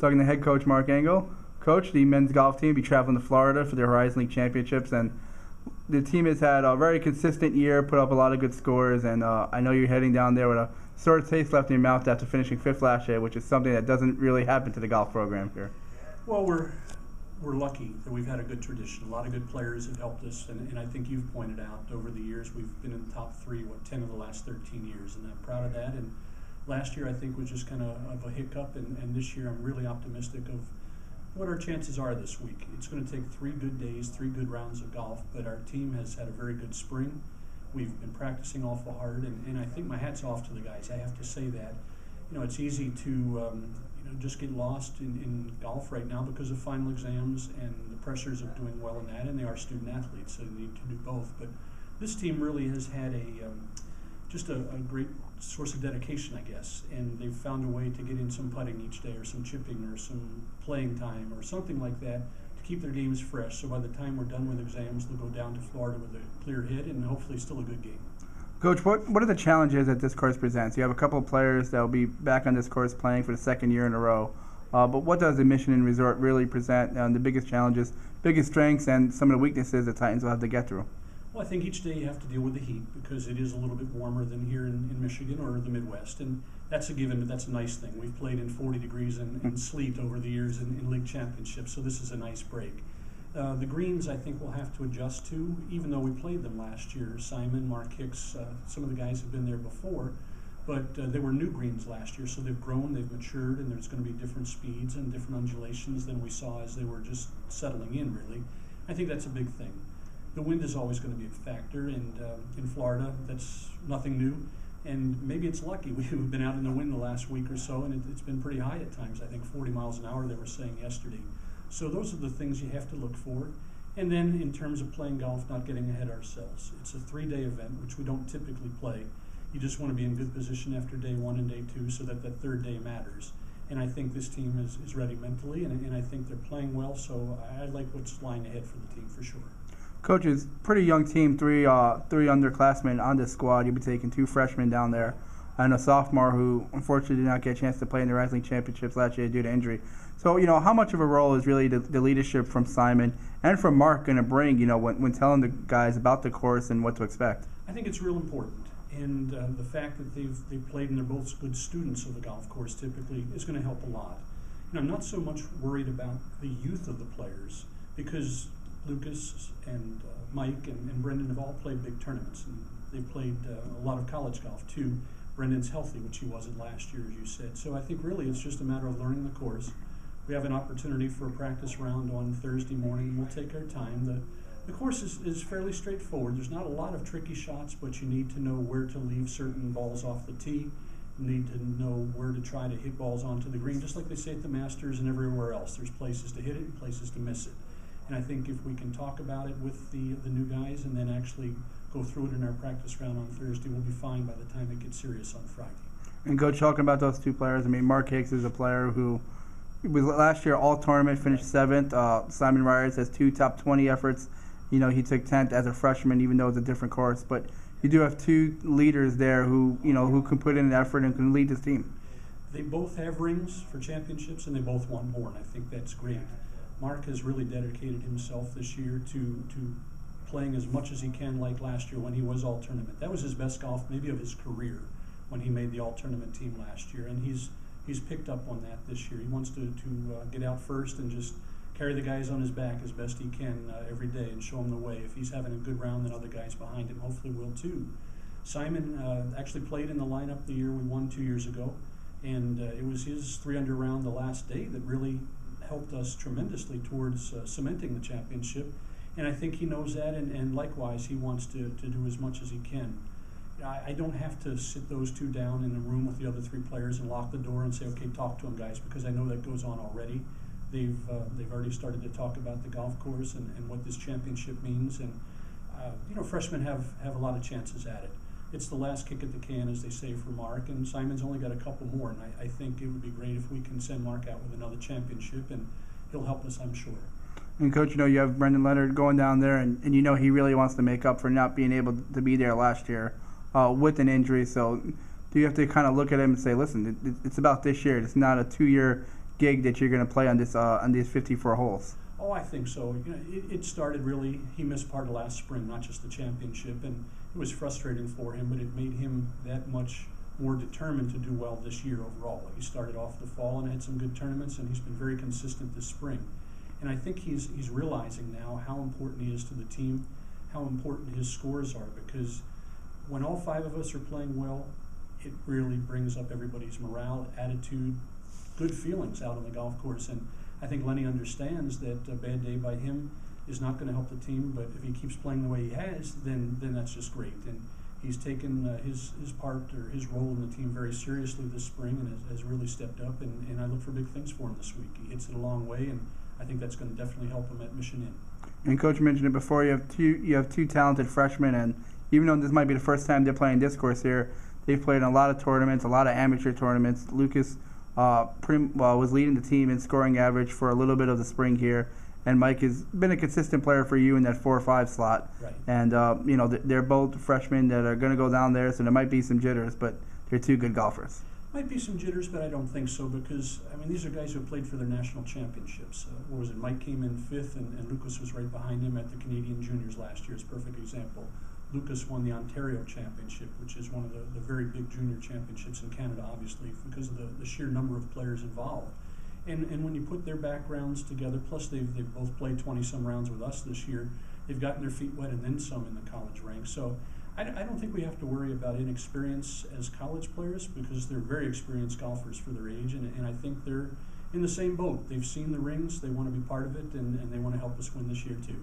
talking to head coach Mark Engel. Coach, the men's golf team will be traveling to Florida for the Horizon League Championships, and the team has had a very consistent year, put up a lot of good scores, and I know you're heading down there with a sore taste left in your mouth after finishing 5th last year, which is something that doesn't really happen to the golf program here. Well, we're lucky that we've had a good tradition. A lot of good players have helped us, and I think you've pointed out over the years we've been in the top 3, 10 of the last 13 years, and I'm proud of that. And last year I think was just kind of a hiccup, and this year I'm really optimistic of what our chances are this week. It's going to take 3 good days, 3 good rounds of golf, but our team has had a very good spring. We've been practicing awful hard, and I think my hat's off to the guys. I have to say that. You know, it's easy to just get lost in golf right now because of final exams and the pressures of doing well in that, and they are student athletes, so they need to do both. But this team really has had just a great source of dedication, I guess, and they've found a way to get in some putting each day or some chipping or some playing time or something like that to keep their games fresh, so by the time we're done with exams they'll go down to Florida with a clear hit and hopefully still a good game. Coach, what are the challenges that this course presents? You have a couple of players that will be back on this course playing for the 2nd year in a row, but what does the Mission Inn Resort really present, the biggest challenges, biggest strengths, and some of the weaknesses that Titans will have to get through? Well, I think each day you have to deal with the heat because it is a little bit warmer than here in Michigan or the Midwest, and that's a given, but that's a nice thing. We've played in 40 degrees and sleet over the years in league championships, so this is a nice break. The greens I think we'll have to adjust to, even though we played them last year. Simon, Mark Hicks, some of the guys have been there before, but they were new greens last year, so they've grown, they've matured, and there's going to be different speeds and different undulations than we saw as they were just settling in, really. I think that's a big thing. The wind is always going to be a factor, and in Florida, that's nothing new. And maybe it's lucky. We've been out in the wind the last week or so, and it's been pretty high at times. I think 40 miles an hour, they were saying yesterday. So those are the things you have to look for. And then in terms of playing golf, not getting ahead ourselves. It's a 3-day event, which we don't typically play. You just want to be in good position after day 1 and day 2 so that 3rd day matters. And I think this team is ready mentally, and I think they're playing well, so I like what's lying ahead for the team for sure. Coaches, pretty young team, three underclassmen on this squad. You'll be taking 2 freshmen down there and a sophomore who unfortunately did not get a chance to play in the Horizon League Championships last year due to injury. So, how much of a role is really the leadership from Simon and from Mark going to bring, when telling the guys about the course and what to expect? I think it's real important. And the fact that they've played and they're both good students of the golf course typically is going to help a lot. I'm not so much worried about the youth of the players because Lucas and Mike and Brendon have all played big tournaments, and they've played a lot of college golf too. Brendon's healthy, which he wasn't last year, as you said. So I think really it's just a matter of learning the course. We have an opportunity for a practice round on Thursday morning, and we'll take our time. The course is fairly straightforward. There's not a lot of tricky shots, but you need to know where to leave certain balls off the tee. You need to know where to try to hit balls onto the green, just like they say at the Masters and everywhere else. There's places to hit it and places to miss it. And I think if we can talk about it with the new guys and then actually go through it in our practice round on Thursday, we'll be fine by the time it gets serious on Friday. And Coach, talking about those 2 players, Mark Hicks is a player who was last year all-tournament, finished 7th. Simon Ryers has 2 top 20 efforts. He took 10th as a freshman, even though it's a different course. But you do have 2 leaders there who can put in an effort and can lead this team. They both have rings for championships, and they both want more, and I think that's great. Mark has really dedicated himself this year to playing as much as he can like last year when he was all-tournament. That was his best golf maybe of his career when he made the all-tournament team last year, and he's picked up on that this year. He wants to get out first and just carry the guys on his back as best he can every day and show them the way. If he's having a good round, then other guys behind him hopefully will too. Simon actually played in the lineup the year we won 2 years ago, and it was his 3-under round the last day that really helped us tremendously towards cementing the championship, and I think he knows that, and likewise he wants to do as much as he can. I don't have to sit those 2 down in a room with the other 3 players and lock the door and say, okay, talk to them, guys, because I know that goes on already. They've already started to talk about the golf course and what this championship means, and freshmen have a lot of chances at it. It's the last kick at the can, as they say, for Mark, and Simon's only got a couple more, and I think it would be great if we can send Mark out with another championship, and he'll help us, I'm sure. And Coach, you have Brendon Leonard going down there, and he really wants to make up for not being able to be there last year with an injury. So do you have to kind of look at him and say, listen, it's about this year. It's not a 2-year gig that you're going to play on these 54 holes? Oh, I think so. You know, it started really, he missed part of last spring, not just the championship, and it was frustrating for him, but it made him that much more determined to do well this year overall. He started off the fall and had some good tournaments, and he's been very consistent this spring. And I think he's realizing now how important he is to the team, how important his scores are, because when all 5 of us are playing well, it really brings up everybody's morale, attitude, good feelings out on the golf course. And I think Lenny understands that a bad day by him is not going to help the team, but if he keeps playing the way he has, then that's just great. And he's taken his part or his role in the team very seriously this spring and has really stepped up, and I look for big things for him this week. He hits it a long way, and I think that's going to definitely help him at Mission Inn. And Coach mentioned it before, you have two talented freshmen, and even though this might be the first time they're playing disc course here, they've played in a lot of tournaments, a lot of amateur tournaments. Lucas was leading the team in scoring average for a little bit of the spring here, and Mike has been a consistent player for you in that 4 or 5 slot. Right. And they're both freshmen that are going to go down there, so there might be some jitters, but they're 2 good golfers. Might be some jitters, but I don't think so, because I mean these are guys who played for their national championships. What was it? Mike came in 5th, and Lucas was right behind him at the Canadian Juniors last year. It's a perfect example. Lucas won the Ontario Championship, which is one of the very big junior championships in Canada, obviously, because of the sheer number of players involved. And when you put their backgrounds together, plus they've both played 20-some rounds with us this year, they've gotten their feet wet and then some in the college ranks. So I don't think we have to worry about inexperience as college players, because they're very experienced golfers for their age, and I think they're in the same boat. They've seen the rings, they want to be part of it, and they want to help us win this year too.